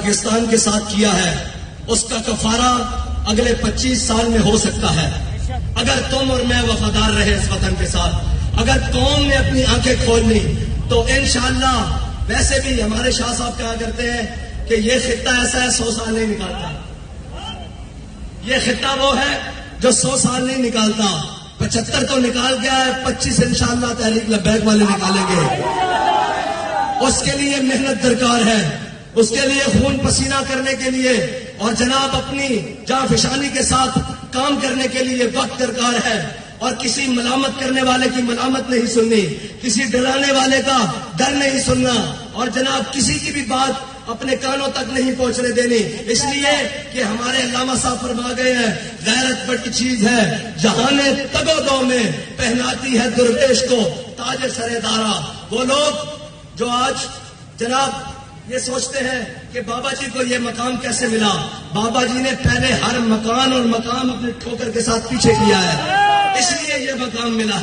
پاکستان کے ساتھ کیا ہے اس کا کفارہ اگلے 25 سال میں ہو سکتا ہے، اگر تم اور میں وفادار رہے اس وطن کے ساتھ، اگر قوم نے اپنی آنکھیں کھول لی تو انشاءاللہ. ویسے بھی ہمارے شاہ صاحب کہا کرتے ہیں کہ یہ خطہ ایسا ہے 100 سال نہیں نکالتا. یہ خطہ وہ ہے جو 100 سال نہیں نکالتا. 75 تو نکال گیا ہے، 25 انشاءاللہ تحریک لبیک والے نکالیں گے. اس کے لیے محنت درکار ہے، اس کے لیے خون پسینہ کرنے کے لیے اور جناب اپنی جاں فشانی کے ساتھ کام کرنے کے لیے وقت درکار ہے. اور کسی ملامت کرنے والے کی ملامت نہیں سننی، کسی ڈرانے والے کا ڈر نہیں سننا، اور جناب کسی کی بھی بات اپنے کانوں تک نہیں پہنچنے دینی. اس لیے کہ ہمارے علامہ صاحب فرما گئے ہیں غیرت بڑی چیز ہے جہاں تگ و دو میں پہناتی ہے درویش کو تاج سر دارا. وہ لوگ جو آج جناب یہ سوچتے ہیں کہ بابا جی کو یہ مقام کیسے ملا، بابا جی نے پہلے ہر مکان اور مقام اپنے ٹھوکر کے ساتھ پیچھے کیا ہے، اس لیے یہ مقام ملا ہے.